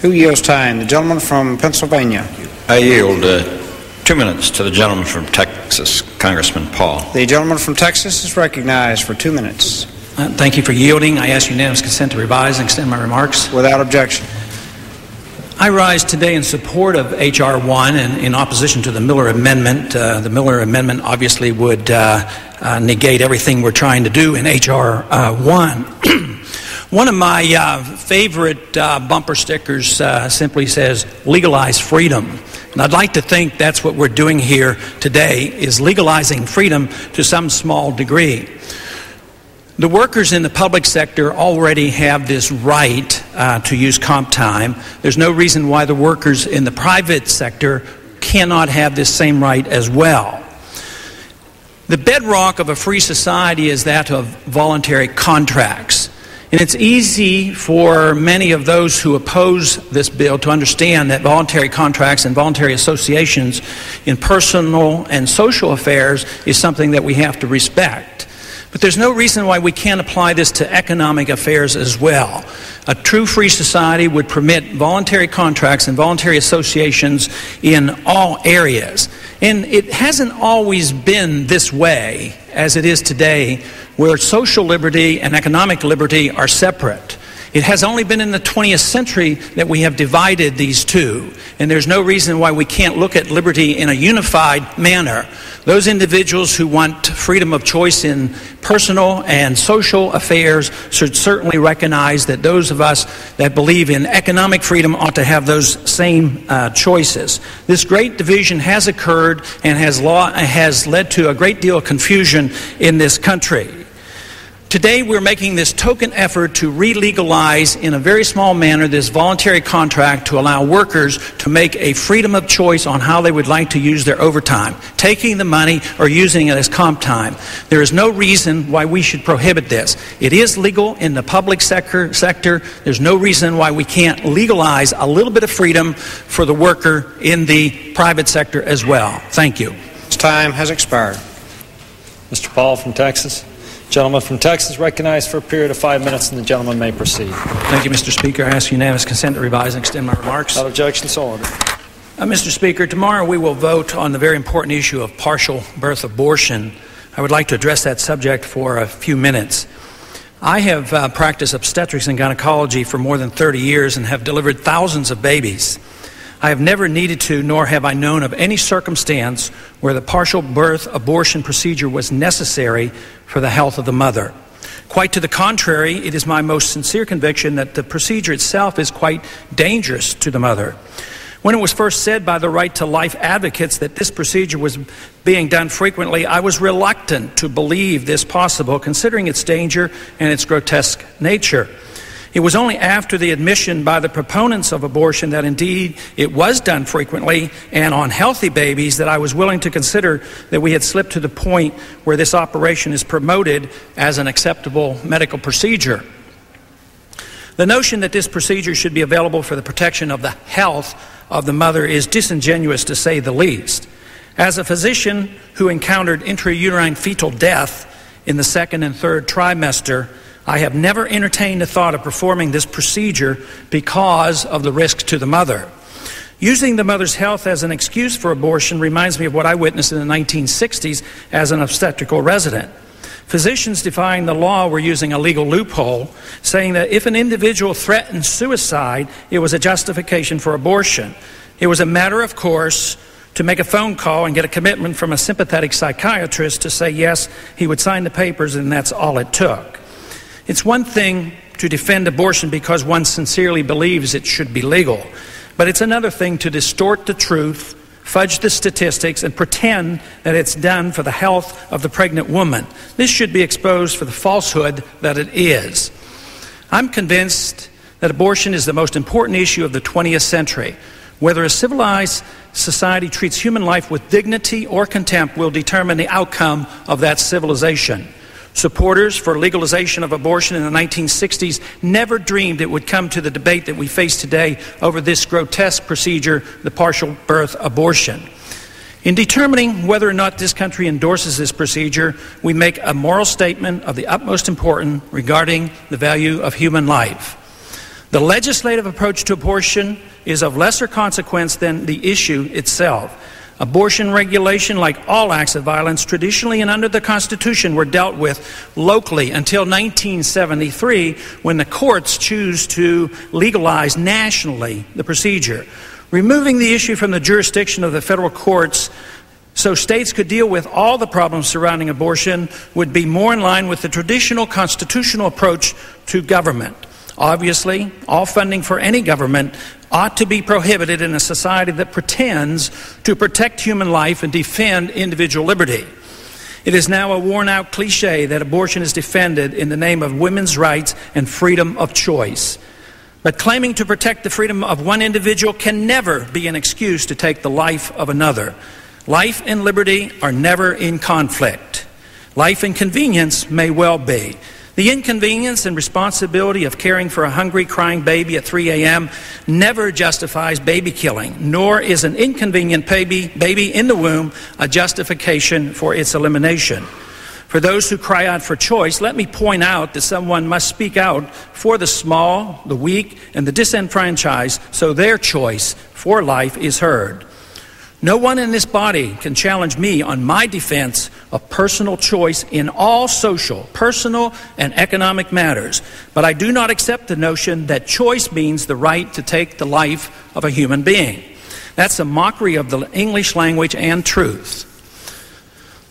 Who yields time? The gentleman from Pennsylvania. I yield 2 minutes to the gentleman from Texas, Congressman Paul. The gentleman from Texas is recognized for 2 minutes. Thank you for yielding. I ask unanimous consent to revise and extend my remarks. Without objection. I rise today in support of H.R. 1 and in opposition to the Miller Amendment. The Miller Amendment obviously would negate everything we're trying to do in H.R. 1. One of my favorite bumper stickers simply says, legalize freedom. And I'd like to think that's what we're doing here today, is legalizing freedom to some small degree. The workers in the public sector already have this right to use comp time. There's no reason why the workers in the private sector cannot have this same right as well. The bedrock of a free society is that of voluntary contracts. And it's easy for many of those who oppose this bill to understand that voluntary contracts and voluntary associations in personal and social affairs is something that we have to respect. But there's no reason why we can't apply this to economic affairs as well. A true free society would permit voluntary contracts and voluntary associations in all areas. And it hasn't always been this way as it is today, where social liberty and economic liberty are separate. It has only been in the 20th century that we have divided these two, and there's no reason why we can't look at liberty in a unified manner. Those individuals who want freedom of choice in personal and social affairs should certainly recognize that those of us that believe in economic freedom ought to have those same choices. This great division has occurred and has led to a great deal of confusion in this country. Today we're making this token effort to re-legalize in a very small manner this voluntary contract to allow workers to make a freedom of choice on how they would like to use their overtime, taking the money or using it as comp time. There is no reason why we should prohibit this. It is legal in the public sector. There's no reason why we can't legalize a little bit of freedom for the worker in the private sector as well. Thank you. This time has expired. Mr. Paul from Texas. Gentleman from Texas recognized for a period of 5 minutes, and the gentleman may proceed. Thank you, Mr. Speaker. I ask unanimous consent to revise and extend my remarks. Without objection, so ordered. Mr. Speaker, tomorrow we will vote on the very important issue of partial birth abortion. I would like to address that subject for a few minutes. I have practiced obstetrics and gynecology for more than 30 years and have delivered thousands of babies. I have never needed to, nor have I known of any circumstance where the partial birth abortion procedure was necessary for the health of the mother. Quite to the contrary, it is my most sincere conviction that the procedure itself is quite dangerous to the mother. When it was first said by the Right to Life advocates that this procedure was being done frequently, I was reluctant to believe this possible, considering its danger and its grotesque nature. It was only after the admission by the proponents of abortion that indeed it was done frequently and on healthy babies that I was willing to consider that we had slipped to the point where this operation is promoted as an acceptable medical procedure. The notion that this procedure should be available for the protection of the health of the mother is disingenuous, to say the least. As a physician who encountered intrauterine fetal death in the second and third trimester, I have never entertained the thought of performing this procedure because of the risk to the mother. Using the mother's health as an excuse for abortion reminds me of what I witnessed in the 1960s as an obstetrical resident. Physicians defying the law were using a legal loophole, saying that if an individual threatened suicide, it was a justification for abortion. It was a matter of course to make a phone call and get a commitment from a sympathetic psychiatrist to say yes, he would sign the papers, and that's all it took. It's one thing to defend abortion because one sincerely believes it should be legal, but it's another thing to distort the truth, fudge the statistics, and pretend that it's done for the health of the pregnant woman. This should be exposed for the falsehood that it is. I'm convinced that abortion is the most important issue of the 20th century. Whether a civilized society treats human life with dignity or contempt will determine the outcome of that civilization. Supporters for legalization of abortion in the 1960s never dreamed it would come to the debate that we face today over this grotesque procedure, the partial birth abortion. In determining whether or not this country endorses this procedure, we make a moral statement of the utmost importance regarding the value of human life. The legislative approach to abortion is of lesser consequence than the issue itself. Abortion regulation, like all acts of violence, traditionally and under the Constitution, were dealt with locally until 1973, when the courts choose to legalize nationally the procedure. Removing the issue from the jurisdiction of the federal courts so states could deal with all the problems surrounding abortion would be more in line with the traditional constitutional approach to government. Obviously, all funding for any government ought to be prohibited in a society that pretends to protect human life and defend individual liberty. It is now a worn-out cliche that abortion is defended in the name of women's rights and freedom of choice. But claiming to protect the freedom of one individual can never be an excuse to take the life of another. Life and liberty are never in conflict. Life and convenience may well be. The inconvenience and responsibility of caring for a hungry, crying baby at 3 a.m. never justifies baby killing, nor is an inconvenient baby in the womb a justification for its elimination. For those who cry out for choice, let me point out that someone must speak out for the small, the weak, and the disenfranchised so their choice for life is heard. No one in this body can challenge me on my defense of personal choice in all social, personal, and economic matters. But I do not accept the notion that choice means the right to take the life of a human being. That's a mockery of the English language and truth.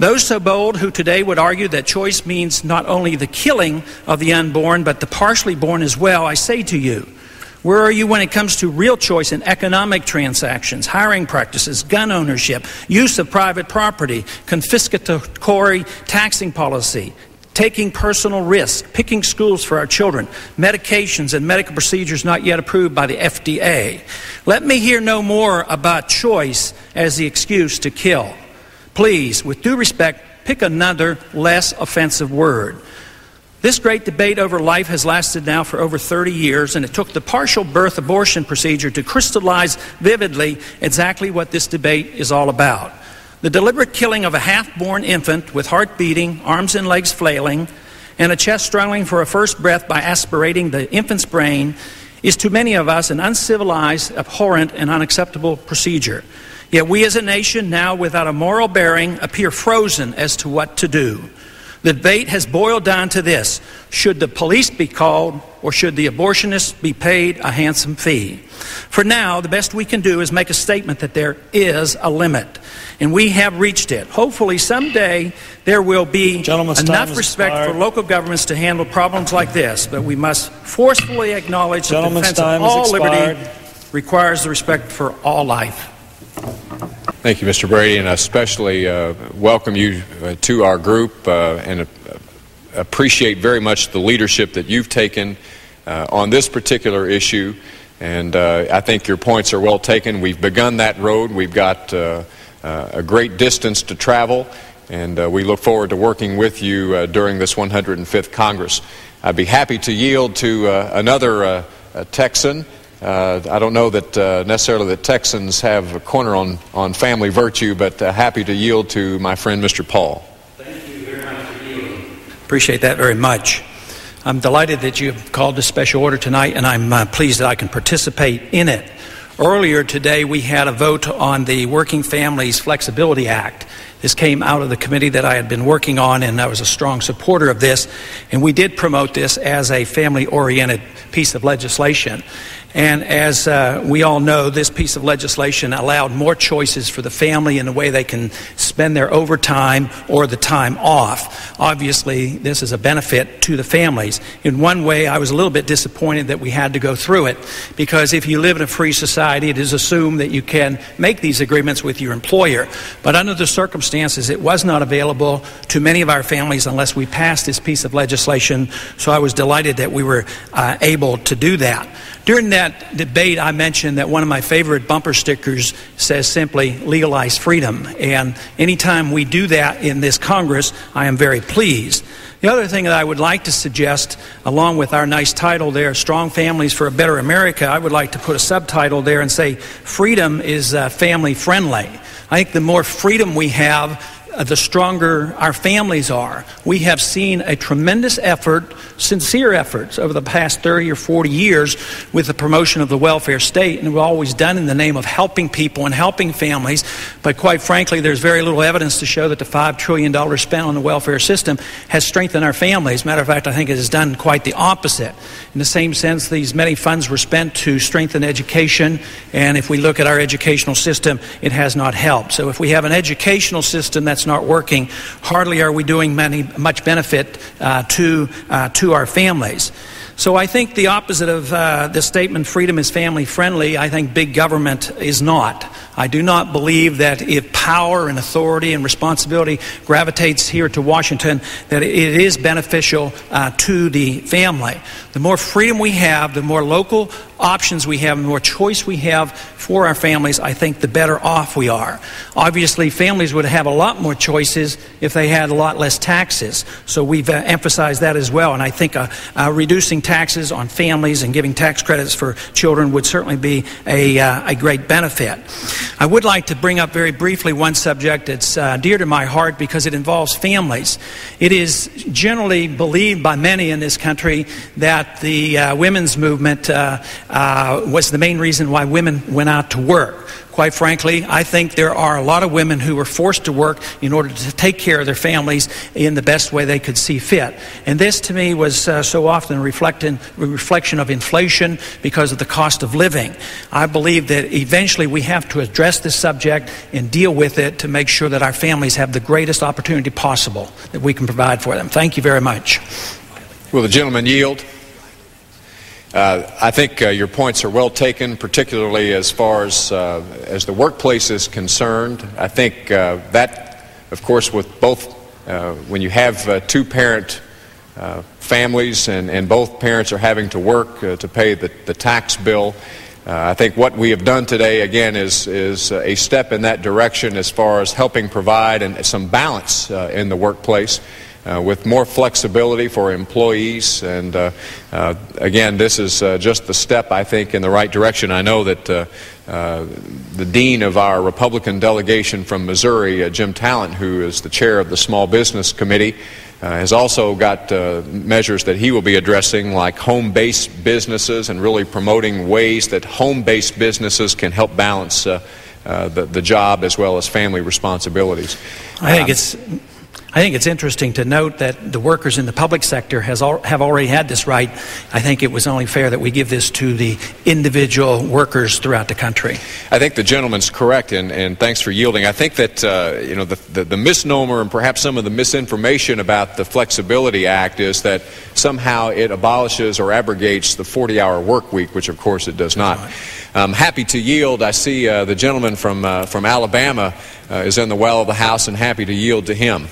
Those so bold who today would argue that choice means not only the killing of the unborn, but the partially born as well, I say to you, where are you when it comes to real choice in economic transactions, hiring practices, gun ownership, use of private property, confiscatory taxing policy, taking personal risk, picking schools for our children, medications and medical procedures not yet approved by the FDA? Let me hear no more about choice as the excuse to kill. Please, with due respect, pick another less offensive word. This great debate over life has lasted now for over 30 years, and it took the partial birth abortion procedure to crystallize vividly exactly what this debate is all about. The deliberate killing of a half-born infant with heart beating, arms and legs flailing, and a chest struggling for a first breath by aspirating the infant's brain is to many of us an uncivilized, abhorrent, and unacceptable procedure. Yet we as a nation, now without a moral bearing, appear frozen as to what to do. The debate has boiled down to this: should the police be called, or should the abortionists be paid a handsome fee? For now, the best we can do is make a statement that there is a limit, and we have reached it. Hopefully someday there will be enough respect for local governments to handle problems like this, but we must forcefully acknowledge that the defense of all liberty requires the respect for all life. Thank you, Mr. Brady, and I especially welcome you to our group and appreciate very much the leadership that you've taken on this particular issue. And I think your points are well taken. We've begun that road. We've got a great distance to travel, and we look forward to working with you during this 105th Congress. I'd be happy to yield to another Texan. I don't know that necessarily that Texans have a corner on family virtue, but happy to yield to my friend Mr. Paul. Thank you very much for yielding. Appreciate that very much. I'm delighted that you've called this special order tonight, and I'm pleased that I can participate in it. Earlier today, we had a vote on the Working Families Flexibility Act. This came out of the committee that I had been working on, and I was a strong supporter of this. And we did promote this as a family-oriented piece of legislation. And as we all know, this piece of legislation allowed more choices for the family in the way they can spend their overtime or the time off. Obviously, this is a benefit to the families. In one way, I was a little bit disappointed that we had to go through it, because if you live in a free society, it is assumed that you can make these agreements with your employer. But under the circumstances, it was not available to many of our families unless we passed this piece of legislation. So I was delighted that we were able to do that. During that debate, I mentioned that one of my favorite bumper stickers says simply, legalize freedom. And anytime we do that in this Congress, I am very pleased. The other thing that I would like to suggest, along with our nice title there, Strong Families for a Better America, I would like to put a subtitle there and say, freedom is family friendly. I think the more freedom we have, the stronger our families are. We have seen a tremendous effort, sincere efforts, over the past 30 or 40 years with the promotion of the welfare state, and we've always done in the name of helping people and helping families. But quite frankly, there's very little evidence to show that the $5 trillion spent on the welfare system has strengthened our families. As a matter of fact, I think it has done quite the opposite. In the same sense, these many funds were spent to strengthen education, and if we look at our educational system, it has not helped. So if we have an educational system that's not working, hardly are we doing much benefit to our families. So I think the opposite of the statement, freedom is family friendly, I think big government is not. I do not believe that if power and authority and responsibility gravitates here to Washington, that it is beneficial to the family. The more freedom we have, the more local options we have, the more choice we have for our families, I think the better off we are. Obviously, families would have a lot more choices if they had a lot less taxes. So we've emphasized that as well. And I think reducing taxes on families and giving tax credits for children would certainly be a great benefit. I would like to bring up very briefly one subject that's dear to my heart because it involves families. It is generally believed by many in this country that the women's movement was the main reason why women went out to work. Quite frankly, I think there are a lot of women who were forced to work in order to take care of their families in the best way they could see fit. And this, to me, was so often a reflection of inflation because of the cost of living. I believe that eventually we have to address this subject and deal with it to make sure that our families have the greatest opportunity possible that we can provide for them. Thank you very much. Will the gentleman yield? I think your points are well taken, particularly as far as the workplace is concerned. I think that, of course, with both, when you have two-parent families and both parents are having to work to pay the tax bill, I think what we have done today, again, is a step in that direction as far as helping provide some balance in the workplace. With more flexibility for employees, and again, this is just the step, I think, in the right direction. I know that the dean of our Republican delegation from Missouri, Jim Talent, who is the chair of the Small Business Committee, has also got measures that he will be addressing, like home-based businesses and really promoting ways that home-based businesses can help balance the job as well as family responsibilities. I think it's interesting to note that the workers in the public sector have already had this right. I think it was only fair that we give this to the individual workers throughout the country. I think the gentleman's correct, and thanks for yielding. I think that the misnomer and perhaps some of the misinformation about the Flexibility Act is that somehow it abolishes or abrogates the 40-hour work week, which of course it does not. I'm happy to yield. I see the gentleman from Alabama is in the well of the House, and happy to yield to him.